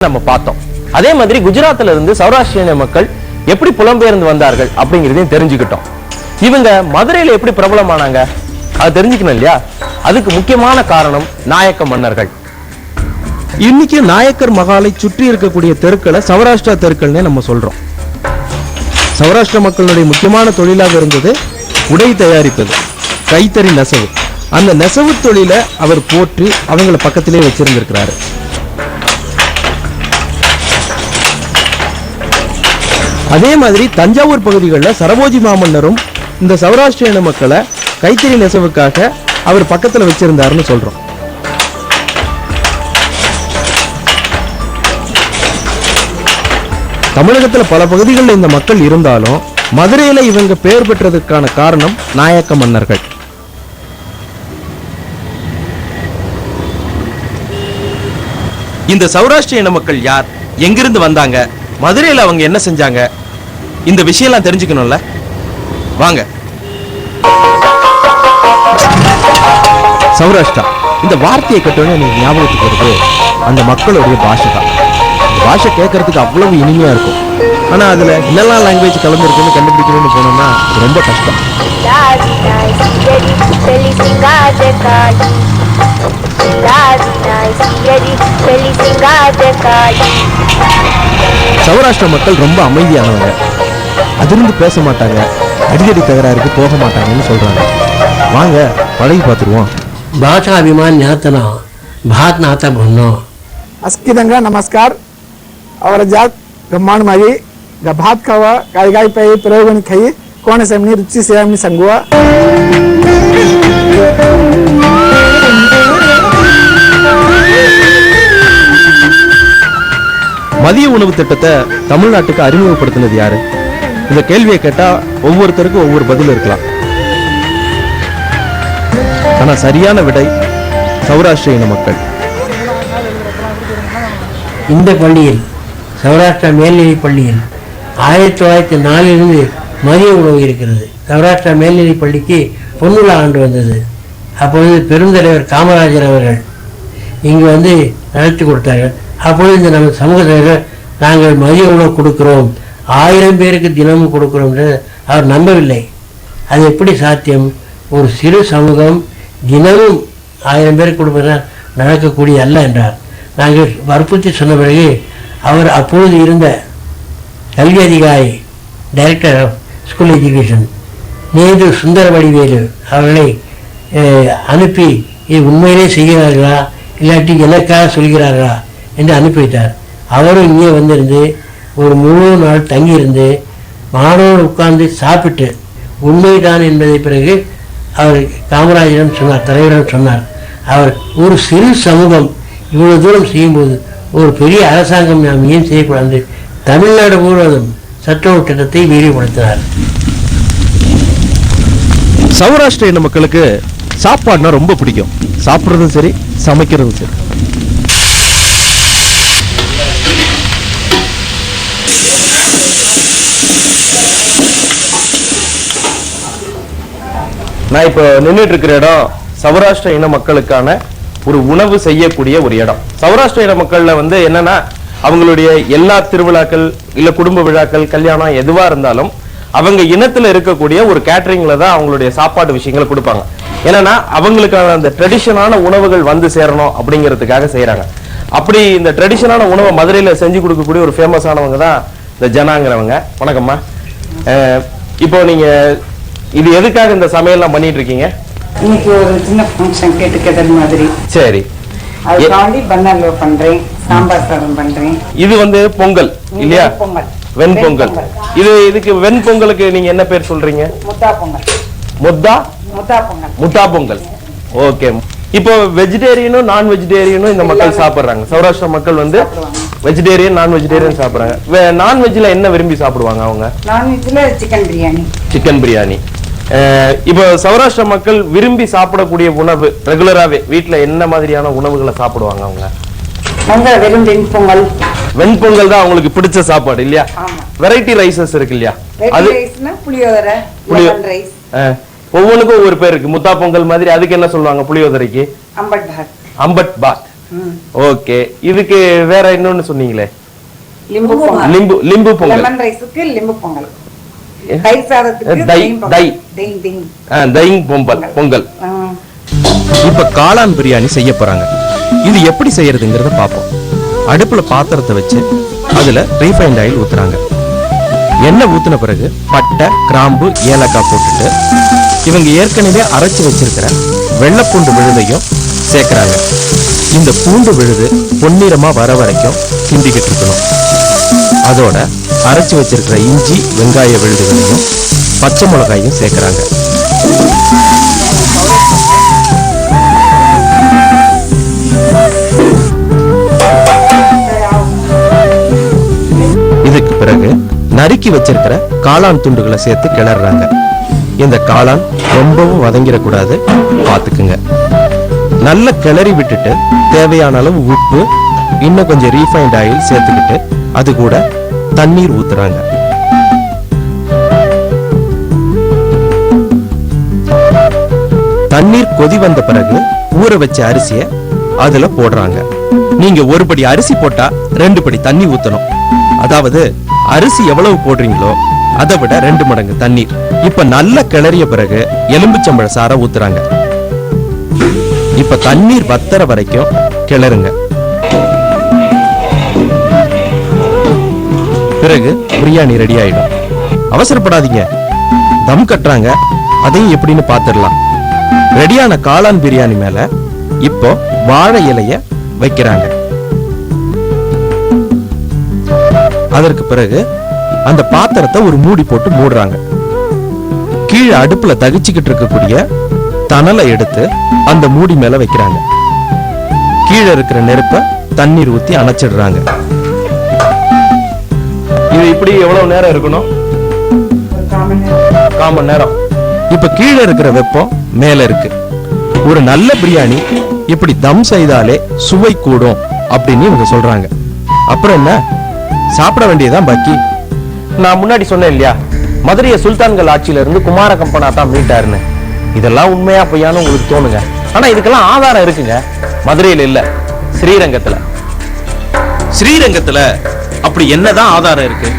நம்ம பார்த்தோம். அதே மாதிரி குஜராத்ல இருந்து சௌராஷ்டிரிய மக்கள் எப்படி புலம்பெயர்ந்து வந்தார்கள் அப்படிங்கறதையும் தெரிஞ்சுக்கிட்டோம். இவங்க மதுரையில எப்படி பிரபலமானாங்க அது தெரிஞ்சுக்கணும் இல்லையா? அதுக்கு முக்கியமான காரணம் நாயக்க மன்னர்கள். இன்னைக்கு நாயக்கர் மகாலை சுற்றி இருக்கக்கூடிய தெருக்களை சௌராஷ்டிரா தெருக்கள்னே நம்ம சொல்றோம். சௌராஷ்டிர மக்களுடைய முக்கியமான தொழிலாக இருந்தது உடை தயாரிப்பது, கைத்தறி நெசவு. அந்த நெசவு தொழிலை அவர் போற்றி அவங்கள பக்கத்திலே வச்சிருந்திருக்கிறாரு. அதே மாதிரி தஞ்சாவூர் பகுதிகளில் சரபோஜி மாமன்னரும் இந்த சௌராஷ்டிரிய மக்களை கைத்தறி நெசவுக்காக அவர் பக்கத்தில் வச்சிருந்தாருன்னு சொல்றோம். தமிழகத்தில் பல பகுதிகளில் இந்த மக்கள் இருந்தாலும் மதுரையில் இவங்க பெயர் பெற்றதுக்கான காரணம் நாயக்க மன்னர்கள். இந்த சௌராஷ்டிரிய மக்கள் யார், எங்கிருந்து வந்தாங்க, மதுரையில் அவங்க என்ன செஞ்சாங்க, இந்த விஷயம்லாம் தெரிஞ்சுக்கணும்ல. வாங்க. சௌராஷ்டிரா இந்த வார்த்தையை கட்டோன்னு எனக்கு ஞாபகத்துக்கு வருது அந்த மக்களுடைய பாஷை தான். பாஷை கேட்கறதுக்கு அவ்வளவு இனிமையா இருக்கும். ஆனா அதுல என்னெல்லாம் லாங்குவேஜ் கலந்துருக்குன்னு கண்டுபிடிக்கணும்னு போனோம்னா ரொம்ப கஷ்டம். சௌராஷ்டிர மக்கள் ரொம்ப அமைதியானவங்க, அதிர்ந்து பேச மாட்டாங்க, அடிக்கடி தகராறுக்கு போக மாட்டாங்கன்னு சொல்றாங்க. வாங்க பழகி பார்த்துருவோம். भाषा अभिमान न्यातना भात नाता भन्नो अस्किदंगा नमस्कार और जात गम्मान मारी भात खावा गाय गाय पे प्रयोग खाई कौन से हमनी रुचि से हमनी संगुआ மதிய உணவு திட்டத்தை தமிழ்நாட்டுக்கு அறிமுகப்படுத்தினது யாரு? இந்த கேள்வியை கேட்டா ஒவ்வொருத்தருக்கும் ஒவ்வொரு பதில் இருக்கலாம். ஆனா சரியான விடை சௌராஷ்டிரிய மக்கள். இந்த பள்ளியில் சௌராஷ்டிரா மேல்நிலை பள்ளியில் 1904 மதிய உணவு இருக்கிறது. சௌராஷ்டிரா மேல்நிலை பள்ளிக்கு பொன்னுலா ஆண்டு வந்தது. அப்பொழுது பெருந்தலைவர் காமராஜர் அவர்கள் இங்கு வந்து நடத்தி கொடுத்தார்கள். அப்பொழுது இந்த நம்ம சமூக தலைவர் நாங்கள் மதிய உணவு கொடுக்கிறோம், 1000 பேருக்கு தினமும் கொடுக்கிறோம் என்று அவர் நம்பவில்லை. அது எப்படி சாத்தியம்? ஒரு சிறு சமூகம் தினமும் 1000 பேருக்கு கொடுப்பது நடக்கக்கூடிய அல்ல என்றார். நாங்கள் வற்புறுத்தி சொன்ன பிறகு அவர் அப்பொழுது இருந்த கல்வி அதிகாரி, director of school education Nehru Sundaravadivelu அவர்களை அனுப்பி இது உண்மையிலே செய்கிறார்களா இல்லாட்டி எனக்காக சொல்கிறார்களா என்று அனுப்பி வைத்தார். அவரும் இங்கே வந்திருந்து ஒரு முழு நாள் தங்கியிருந்து மாணவர்கள் உட்கார்ந்து சாப்பிட்டு உண்மைதான் என்பதை பிறகு அவர் காமராஜரிடம் சொன்னார், தலைவரிடம் சொன்னார். அவர் ஒரு சிறு சமூகம் இவ்வளவு தூரம் செய்யும்போது ஒரு பெரிய அரசாங்கம் நாம் ஏன் செய்யக்கூடாது, தமிழ்நாடு முழுவதும் சத்துணவு திட்டத்தை விரிவுபடுத்தினார். சௌராஷ்டிரிய மக்களுக்கு சாப்பாடுனா ரொம்ப பிடிக்கும். சாப்பிட்றதும் சரி, சமைக்கிறதும் சரி. நான் இப்போ நின்றுட்டு இருக்கிற இடம் சௌராஷ்டிர இன மக்களுக்கான ஒரு உணவு செய்யக்கூடிய ஒரு இடம். சௌராஷ்டிர இன மக்கள்ல வந்து என்னன்னா அவங்களுடைய எல்லா திருவிழாக்கள் இல்ல குடும்ப விழாக்கள் கல்யாணம் எதுவா இருந்தாலும் அவங்க இனத்துல இருக்கக்கூடிய ஒரு கேட்டரிங்ல தான் அவங்களுடைய சாப்பாடு விஷயங்களை கொடுப்பாங்க. என்னன்னா அவங்களுக்கான அந்த ட்ரெடிஷனான உணவுகள் வந்து சேரணும் அப்படிங்கிறதுக்காக செய்யறாங்க. அப்படி இந்த ட்ரெடிஷனான உணவை மதுரையில செஞ்சு கொடுக்கக்கூடிய ஒரு ஃபேமஸானவங்க தான் இந்த ஜனாங்கிறவங்க. வணக்கம்மா. இப்போ நீங்க இது எதுக்காக இந்த சமையல்லாம் பண்ணிட்டு இருக்கீங்க? இன்னைக்கு ஒரு சின்ன ஃபங்க்ஷன் கேட்டுக்கதல் மாதிரி. சரி. அதுக்காண்டி பன்னல்ல பண்றேன், சாம்பார் சாதம் பண்றேன். இது வந்து பொங்கல் இல்லையா? பொங்கல், வெண்பொங்கல். இதுக்கு வெண்பொங்கலுக்கு நீங்க என்ன பேர் சொல்றீங்க? முத்தா பொங்கல். முத்தா பொங்கல். முத்தா பொங்கல். ஓகே. இப்போ வெஜிடேரியனும் நான் வெஜிடேரியனும் இந்த மக்கள் சாப்பிடுறாங்க. சௌராஷ்டிர மக்கள் வந்து வெஜிடேரியன் நான் வெஜிடேரியன் சாப்பிடுறாங்க. நான்வெஜ்ல என்ன விரும்பி சாப்பிடுவாங்க அவங்க? நான்வெஜ்ல சிக்கன் பிரியாணி. சிக்கன் பிரியாணி. இப்போ சௌராஷ்டிர மக்கள் விரும்பி சாப்பிடக்கூடிய உணவு ரெகுலராவே வீட்டுல என்ன மாதிரியான உணவுகளை சாப்பிடுவாங்க அவங்க? பொங்கல், வெறும் வெண்பொங்கல். வெண்பொங்கல் தான் அவங்களுக்கு பிடிச்ச சாப்பாடு இல்லையா? வெரைட்டி ரைசஸ் இருக்கு இல்லையா? அது புளியோதரை, லெமன் ரைஸ். ஒவ்வொன்றுக்கும் ஒவ்வொரு பேர் இருக்கு. முத்தா பொங்கல் மாதிரி அதுக்கு என்ன சொல்லுவாங்க? புளியோதரைக்கு அம்பட் பாத். அம்பட் பாத். ஓகே, இதுக்கு வேற இன்னொன்னு சொன்னீங்களே, லிம்பு பொங்கல். லிம்பு பொங்கல். லெமன் ரைஸுக்கு லிம்பு பொங்கல். தயிர் சாதத்துக்கு தை- தை- தெயின் தெயின். தைங் பொங்கல். இப்ப காளான் பிரியாணி செய்ய போறாங்க. இது எப்படி செய்யறதுங்கிறத பார்ப்போம். அடுப்புல பாத்திரத்தை வச்சு அதுல ரீஃபைண்ட் ஆயில் ஊத்துறாங்க. எண்ணெய் ஊத்துன பிறகு பட்டை, கிராம்பு, ஏலக்காய் போட்டுட்டு இவங்க ஏற்கனவே அரைச்சு வச்சிருக்கிற வெள்ளைப்பூண்டு விழுதையும் சேர்க்கறாங்க. இந்த பூண்டு விழுது பொன்னிறமா வர வரைக்கும் கிண்டிக்கிட்டு இருக்கணும். அதோட அரைச்சு வச்சிருக்கிற இஞ்சி, வெங்காய விழுதுகளையும் பச்சை மிளகாயும் சேர்க்கறாங்க. இதுக்கு பிறகு நறுக்கி வச்சிருக்கிற காளான் துண்டுகளை சேர்த்து கிளறாங்க. இந்த காளான் ரொம்பவும் வதங்கிடக்கூடாது, பார்த்துக்குங்க. நல்ல கிளறி விட்டுட்டு தேவையான அளவு உப்பு, இன்னும் கொஞ்சம் ரீஃபைண்ட் ஆயில் சேர்த்துக்கிட்டு அது கூட தண்ணீர் ஊத்துறாங்க. தண்ணீர் கொதி வந்த பிறகு ஊற வச்ச அரிசியை அதுல போடுறாங்க. நீங்க ஒரு படி அரிசி போட்டா 2 படி தண்ணி ஊத்தணும். அதாவது அரிசி எவ்வளவு போடுறீங்களோ அதை விட 2 மடங்கு தண்ணீர். இப்ப நல்ல கிளறிய பிறகு எலும்புச்சம்பழ சாறை ஊத்துறாங்க. இப்ப தண்ணீர் வத்தற வரைக்கும் கிளறுங்க. பிறகு பிரியாணி ரெடி ஆயிடும். அவசரப்படாதீங்க, தம் கட்டுறாங்க, அதையும் எப்படின்னு பாத்துடலாம். ரெடியான காளான் பிரியாணி மேல இப்போ வாழை இலைய வைக்கிறாங்க. அதற்கு பிறகு அந்த பாத்திரத்தை ஒரு மூடி போட்டு மூடுறாங்க. கீழே அடுப்புல தகிச்சுக்கிட்டு இருக்கக்கூடிய தணலை எடுத்து அந்த மூடி மேல வைக்கிறாங்க. கீழே இருக்கிற நெருப்ப தண்ணீர் ஊத்தி அணைச்சிடுறாங்க. இது இப்படி எவ்வளவு நேரம் இருக்கணும்? 1/4 மணி நேரம். இப்ப கீழே இருக்கிற வெப்பம் மேல இருக்கு. ஒரு நல்ல பிரியாணி இப்படி தம் செய்தாலே சுவை கூடும் அப்படின்னு இவங்க சொல்றாங்க. அப்புறம் என்ன, சாப்பிட வேண்டியதான் பாக்கி. நான் முன்னாடி சொன்னேன் இல்லையா, மதுரைய சுல்தான்கள் ஆட்சியில இருந்து குமார கம்பனா தான் மீட்டாருன்னு. இதெல்லாம் உண்மையா பொய்யான்னு உங்களுக்கு தோணுங்க. ஆனா இதுக்கெல்லாம் ஆதாரம் இருக்குங்க. மதுரையில இல்ல, ஸ்ரீரங்கத்துல. ஸ்ரீரங்கத்துல அப்படி என்னதான் ஆதாரம் இருக்கு?